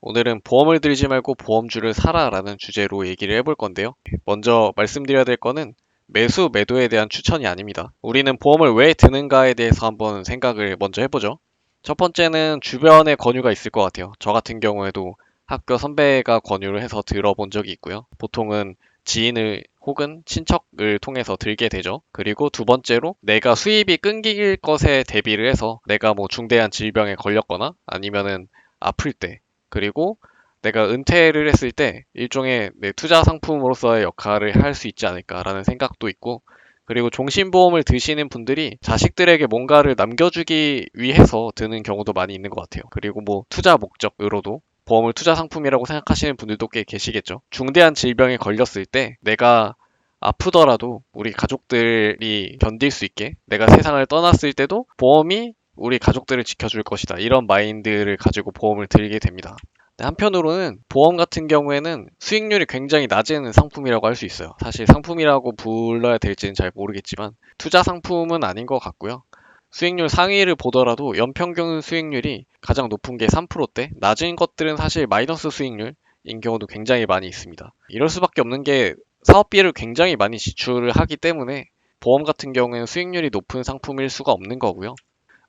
오늘은 보험을 들지 말고 보험주를 사라라는 주제로 얘기를 해볼 건데요. 먼저 말씀드려야 될 거는 매수, 매도에 대한 추천이 아닙니다. 우리는 보험을 왜 드는가에 대해서 한번 생각을 먼저 해보죠. 첫 번째는 주변에 권유가 있을 것 같아요. 저 같은 경우에도 학교 선배가 권유를 해서 들어본 적이 있고요. 보통은 지인을 혹은 친척을 통해서 들게 되죠. 그리고 두 번째로 내가 수입이 끊길 것에 대비를 해서 내가 뭐 중대한 질병에 걸렸거나 아니면은 아플 때 그리고 내가 은퇴를 했을 때 일종의 내 투자 상품으로서의 역할을 할 수 있지 않을까라는 생각도 있고, 그리고 종신보험을 드시는 분들이 자식들에게 뭔가를 남겨주기 위해서 드는 경우도 많이 있는 것 같아요. 그리고 뭐 투자 목적으로도 보험을 투자 상품이라고 생각하시는 분들도 꽤 계시겠죠. 중대한 질병에 걸렸을 때 내가 아프더라도 우리 가족들이 견딜 수 있게, 내가 세상을 떠났을 때도 보험이 우리 가족들을 지켜줄 것이다, 이런 마인드를 가지고 보험을 들게 됩니다. 한편으로는 보험 같은 경우에는 수익률이 굉장히 낮은 상품이라고 할 수 있어요. 사실 상품이라고 불러야 될지는 잘 모르겠지만 투자 상품은 아닌 것 같고요. 수익률 상위를 보더라도 연평균 수익률이 가장 높은 게 3%대, 낮은 것들은 사실 마이너스 수익률인 경우도 굉장히 많이 있습니다. 이럴 수밖에 없는 게 사업비를 굉장히 많이 지출을 하기 때문에 보험 같은 경우에는 수익률이 높은 상품일 수가 없는 거고요.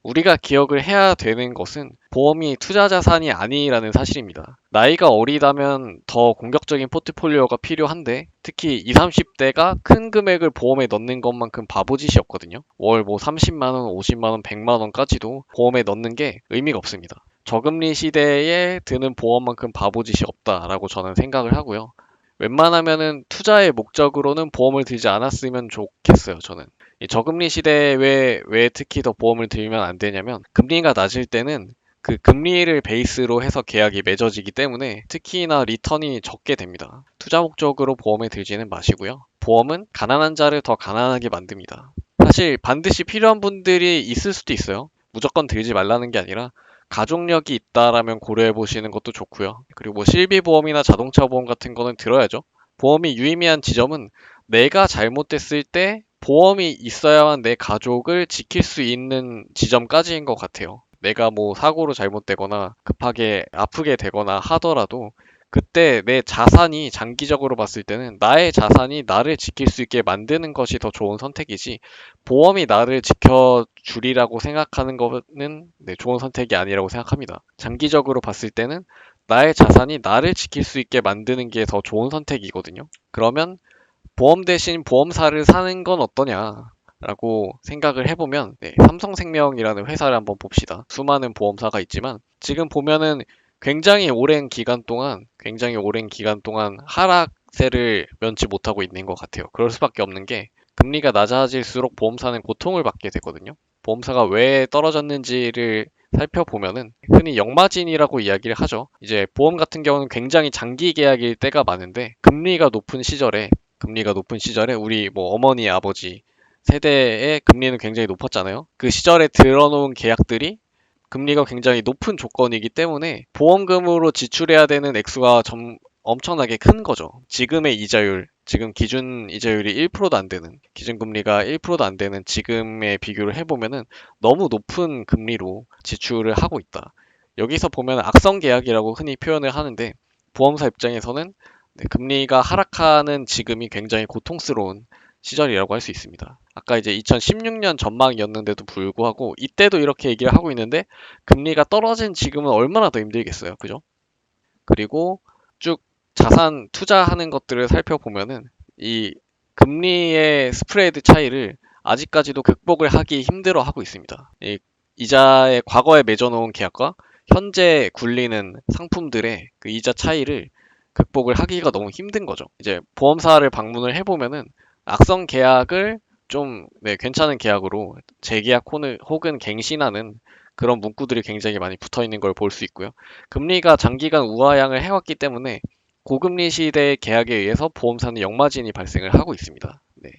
우리가 기억을 해야 되는 것은 보험이 투자 자산이 아니라는 사실입니다. 나이가 어리다면 더 공격적인 포트폴리오가 필요한데, 특히 20, 30대가 큰 금액을 보험에 넣는 것만큼 바보짓이 없거든요. 월 뭐 30만원, 50만원, 100만원까지도 보험에 넣는 게 의미가 없습니다. 저금리 시대에 드는 보험만큼 바보짓이 없다라고 저는 생각을 하고요. 웬만하면은 투자의 목적으로는 보험을 들지 않았으면 좋겠어요, 저는. 이 저금리 시대에 왜 특히 더 보험을 들면 안 되냐면, 금리가 낮을 때는 그 금리를 베이스로 해서 계약이 맺어지기 때문에 특히나 리턴이 적게 됩니다. 투자 목적으로 보험에 들지는 마시고요. 보험은 가난한 자를 더 가난하게 만듭니다. 사실 반드시 필요한 분들이 있을 수도 있어요. 무조건 들지 말라는 게 아니라 가족력이 있다라면 고려해 보시는 것도 좋고요. 그리고 뭐 실비보험이나 자동차 보험 같은 거는 들어야죠. 보험이 유의미한 지점은 내가 잘못됐을 때 보험이 있어야만 내 가족을 지킬 수 있는 지점까지인 것 같아요. 내가 뭐 사고로 잘못되거나 급하게 아프게 되거나 하더라도 그때 내 자산이 장기적으로 봤을 때는 나의 자산이 나를 지킬 수 있게 만드는 것이 더 좋은 선택이지, 보험이 나를 지켜주리라고 생각하는 것은 좋은 선택이 아니라고 생각합니다. 장기적으로 봤을 때는 나의 자산이 나를 지킬 수 있게 만드는 게 더 좋은 선택이거든요. 그러면 보험 대신 보험사를 사는 건 어떠냐라고 생각을 해보면, 삼성생명이라는 회사를 한번 봅시다. 수많은 보험사가 있지만 지금 보면은 굉장히 오랜 기간 동안 하락세를 면치 못하고 있는 것 같아요. 그럴 수밖에 없는 게 금리가 낮아질수록 보험사는 고통을 받게 되거든요. 보험사가 왜 떨어졌는지를 살펴보면은 흔히 역마진이라고 이야기를 하죠. 이제 보험 같은 경우는 굉장히 장기 계약일 때가 많은데, 금리가 높은 시절에 우리 뭐 어머니, 아버지 세대의 금리는 굉장히 높았잖아요. 그 시절에 들어놓은 계약들이 금리가 굉장히 높은 조건이기 때문에 보험금으로 지출해야 되는 액수가 엄청나게 큰 거죠. 지금 기준 이자율이 1%도 안 되는, 기준금리가 1%도 안 되는 지금에 비교를 해보면은 너무 높은 금리로 지출을 하고 있다. 여기서 보면 악성 계약이라고 흔히 표현을 하는데, 보험사 입장에서는 금리가 하락하는 지금이 굉장히 고통스러운 시절이라고 할 수 있습니다. 아까 이제 2016년 전망이었는데도 불구하고 이때도 이렇게 얘기를 하고 있는데, 금리가 떨어진 지금은 얼마나 더 힘들겠어요. 그죠? 그리고 쭉 자산 투자하는 것들을 살펴보면은 이 금리의 스프레드 차이를 아직까지도 극복을 하기 힘들어 하고 있습니다. 이 이자의 과거에 맺어놓은 계약과 현재 굴리는 상품들의 그 이자 차이를 극복을 하기가 너무 힘든 거죠. 이제 보험사를 방문을 해보면은 악성 계약을 좀 괜찮은 계약으로 재계약 혹은 갱신하는 그런 문구들이 굉장히 많이 붙어 있는 걸 볼 수 있고요. 금리가 장기간 우하향을 해왔기 때문에 고금리 시대의 계약에 의해서 보험사는 역마진이 발생을 하고 있습니다. 네.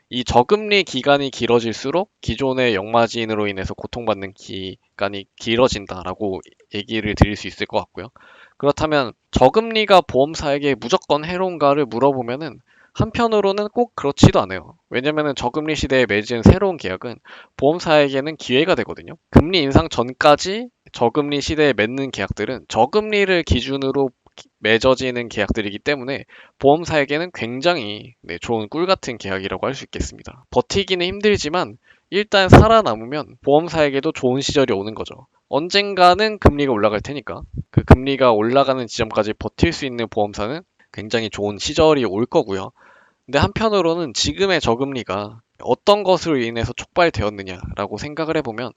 이 저금리 기간이 길어질수록 기존의 역마진으로 인해서 고통받는 기간이 길어진다라고 얘기를 드릴 수 있을 것 같고요. 그렇다면 저금리가 보험사에게 무조건 해로운가를 물어보면은 한편으로는 꼭 그렇지도 않아요. 왜냐면은 저금리 시대에 맺은 새로운 계약은 보험사에게는 기회가 되거든요. 금리 인상 전까지 저금리 시대에 맺는 계약들은 저금리를 기준으로 맺어지는 계약들이기 때문에 보험사에게는 굉장히 좋은 꿀 같은 계약이라고 할 수 있겠습니다. 버티기는 힘들지만 일단 살아남으면 보험사에게도 좋은 시절이 오는 거죠. 언젠가는 금리가 올라갈 테니까 그 금리가 올라가는 지점까지 버틸 수 있는 보험사는 굉장히 좋은 시절이 올 거고요. 근데 한편으로는 지금의 저금리가 어떤 것으로 인해서 촉발되었느냐라고 생각을 해보면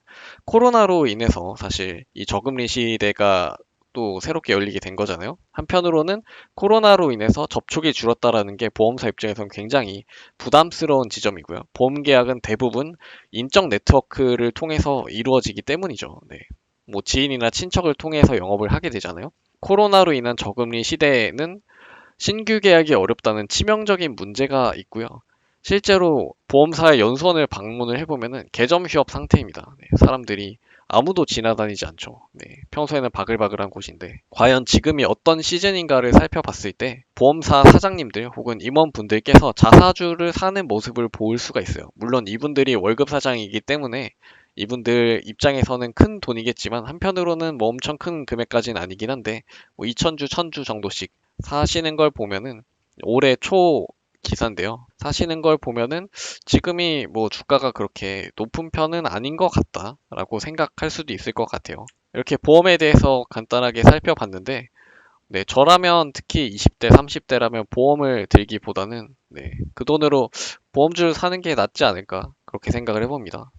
코로나로 인해서 사실 이 저금리 시대가 또 새롭게 열리게 된 거잖아요. 한편으로는 코로나로 인해서 접촉이 줄었다라는 게 보험사 입장에서는 굉장히 부담스러운 지점이고요. 보험 계약은 대부분 인적 네트워크를 통해서 이루어지기 때문이죠. 네. 뭐 지인이나 친척을 통해서 영업을 하게 되잖아요. 코로나로 인한 저금리 시대에는 신규 계약이 어렵다는 치명적인 문제가 있고요. 실제로 보험사의 연수원을 방문을 해보면은 개점 휴업 상태입니다. 네, 사람들이 아무도 지나다니지 않죠. 네, 평소에는 바글바글한 곳인데 과연 지금이 어떤 시즌인가를 살펴봤을 때 보험사 사장님들 혹은 임원분들께서 자사주를 사는 모습을 볼 수가 있어요. 물론 이분들이 월급 사장이기 때문에 이분들 입장에서는 큰 돈이겠지만 한편으로는 뭐 엄청 큰 금액까지는 아니긴 한데 뭐 2천주, 1000주 정도씩 사시는 걸 보면은 올해 초 기사인데요. 사시는 걸 보면은 지금이 뭐 주가가 그렇게 높은 편은 아닌 것 같다라고 생각할 수도 있을 것 같아요. 이렇게 보험에 대해서 간단하게 살펴봤는데, 네, 저라면 특히 20대, 30대라면 보험을 들기보다는 그 돈으로 보험주를 사는 게 낫지 않을까 그렇게 생각을 해봅니다.